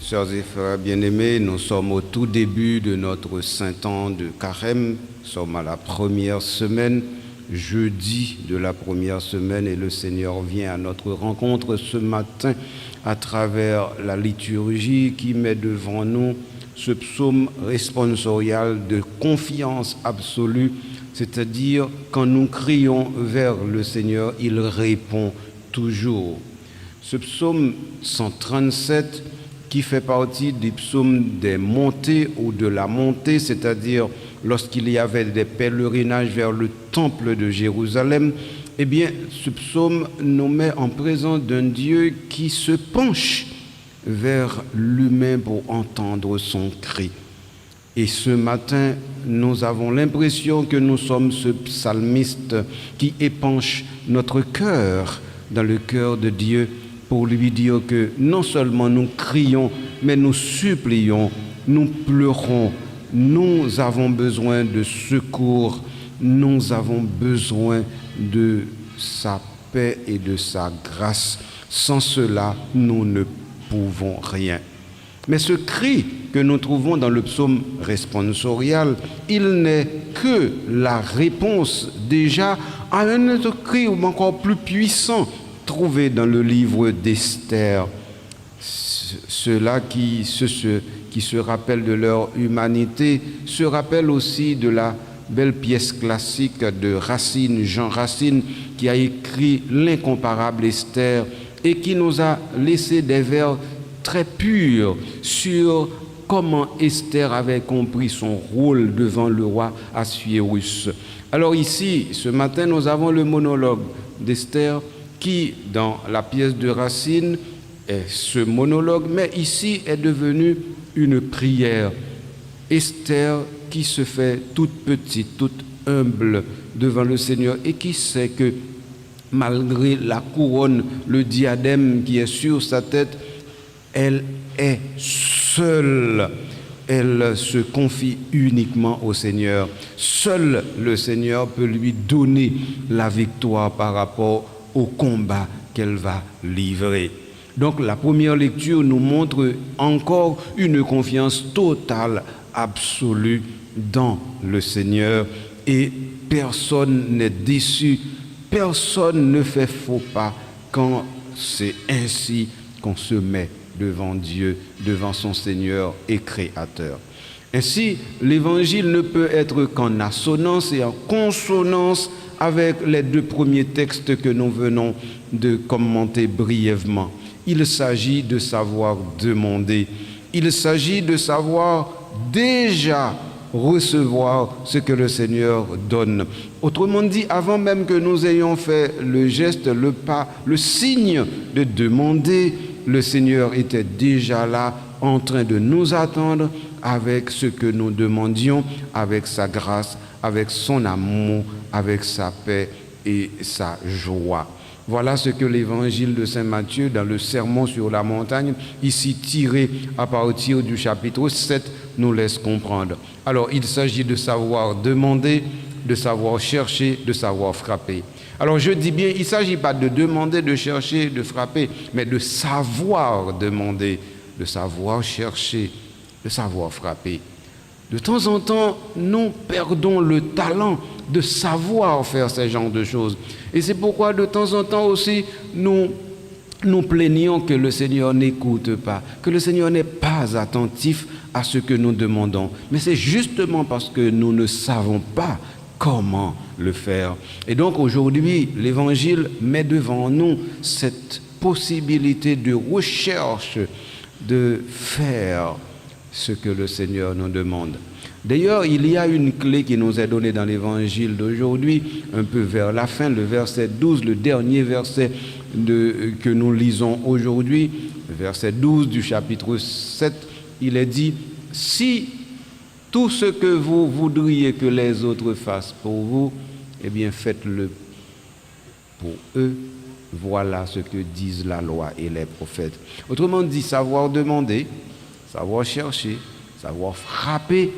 Sœurs et frères bien-aimés, nous sommes au tout début de notre saint temps de carême. Nous sommes à la première semaine, jeudi de la première semaine, et le Seigneur vient à notre rencontre ce matin à travers la liturgie qui met devant nous ce psaume responsorial de confiance absolue, c'est-à-dire quand nous crions vers le Seigneur, il répond toujours. Ce psaume 137 qui fait partie des psaumes des montées ou de la montée, c'est-à-dire lorsqu'il y avait des pèlerinages vers le temple de Jérusalem, eh bien, ce psaume nous met en présence d'un Dieu qui se penche vers l'humain pour entendre son cri. Et ce matin, nous avons l'impression que nous sommes ce psalmiste qui épanche notre cœur dans le cœur de Dieu pour lui dire que non seulement nous crions, mais nous supplions, nous pleurons, nous avons besoin de secours, nous avons besoin de sa paix et de sa grâce. Sans cela, nous ne pouvons rien. Mais ce cri que nous trouvons dans le psaume responsorial, il n'est que la réponse déjà à un autre cri encore plus puissant trouvé dans le livre d'Esther. Ceux-là qui se rappellent de leur humanité se rappellent aussi de la belle pièce classique de Racine, Jean Racine, qui a écrit l'incomparable Esther et qui nous a laissé des vers très purs sur comment Esther avait compris son rôle devant le roi Assuérus. Alors ici, ce matin, nous avons le monologue d'Esther qui, dans la pièce de Racine, est ce monologue, mais ici est devenu une prière. Esther qui se fait toute petite, toute humble devant le Seigneur et qui sait que malgré la couronne, le diadème qui est sur sa tête, elle est seule. Elle se confie uniquement au Seigneur. Seul le Seigneur peut lui donner la victoire par rapport au combat qu'elle va livrer. Donc la première lecture nous montre encore une confiance totale, absolue dans le Seigneur, et personne n'est déçu, personne ne fait faux pas quand c'est ainsi qu'on se met devant Dieu, devant son Seigneur et Créateur. Ainsi, l'Évangile ne peut être qu'en assonance et en consonance avec les deux premiers textes que nous venons de commenter brièvement. Il s'agit de savoir demander. Il s'agit de savoir déjà recevoir ce que le Seigneur donne. Autrement dit, avant même que nous ayons fait le geste, le pas, le signe de demander, le Seigneur était déjà là en train de nous attendre avec ce que nous demandions, avec sa grâce, avec son amour, avec sa paix et sa joie. Voilà ce que l'évangile de Saint Matthieu, dans le Sermon sur la montagne, ici tiré à partir du chapitre 7, nous laisse comprendre. Alors, il s'agit de savoir demander, de savoir chercher, de savoir frapper. Alors, je dis bien, il ne s'agit pas de demander, de chercher, de frapper, mais de savoir demander, de savoir chercher, de savoir frapper. De temps en temps, nous perdons le talent de savoir faire ce genre de choses. Et c'est pourquoi de temps en temps aussi, nous plaignons que le Seigneur n'écoute pas, que le Seigneur n'est pas attentif à ce que nous demandons. Mais c'est justement parce que nous ne savons pas comment le faire. Et donc aujourd'hui, l'Évangile met devant nous cette possibilité de recherche, de faire ce que le Seigneur nous demande. D'ailleurs, il y a une clé qui nous est donnée dans l'évangile d'aujourd'hui, un peu vers la fin, le verset 12, le dernier verset que nous lisons aujourd'hui, verset 12 du chapitre 7, il est dit « Si tout ce que vous voudriez que les autres fassent pour vous, eh bien faites-le pour eux. Voilà ce que disent la loi et les prophètes. » Autrement dit, savoir demander, savoir chercher, savoir frapper,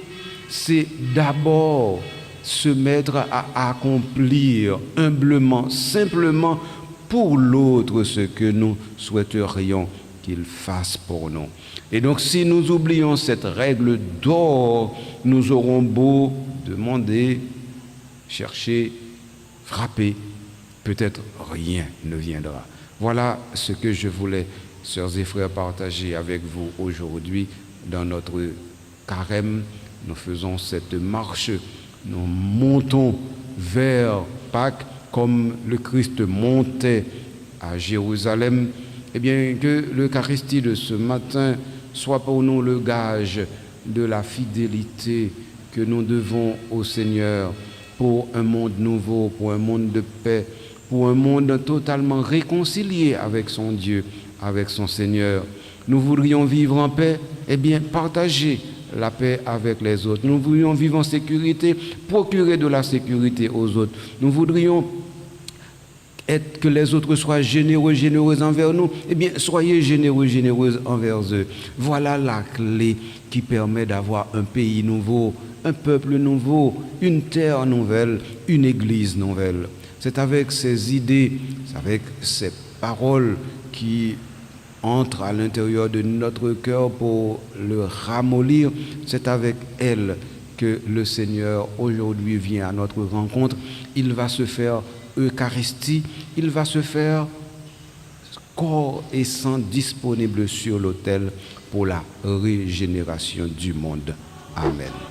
c'est d'abord se mettre à accomplir humblement, simplement pour l'autre ce que nous souhaiterions qu'il fasse pour nous. Et donc, si nous oublions cette règle d'or, nous aurons beau demander, chercher, frapper, peut-être rien ne viendra. Voilà ce que je voulais, sœurs et frères, partager avec vous aujourd'hui dans notre carême. Nous faisons cette marche, nous montons vers Pâques comme le Christ montait à Jérusalem. Eh bien, que l'Eucharistie de ce matin soit pour nous le gage de la fidélité que nous devons au Seigneur pour un monde nouveau, pour un monde de paix, pour un monde totalement réconcilié avec son Dieu, avec son Seigneur. Nous voudrions vivre en paix, eh bien, partager la paix avec les autres. Nous voudrions vivre en sécurité, procurer de la sécurité aux autres. Nous voudrions que les autres soient généreux, généreuses envers nous, eh bien, soyez généreux, généreuses envers eux. Voilà la clé qui permet d'avoir un pays nouveau, un peuple nouveau, une terre nouvelle, une église nouvelle. C'est avec ces idées, c'est avec ces paroles qui entrent à l'intérieur de notre cœur pour le ramollir, c'est avec elles que le Seigneur aujourd'hui vient à notre rencontre. Il va se faire Eucharistie, il va se faire corps et sang disponible sur l'autel pour la régénération du monde. Amen.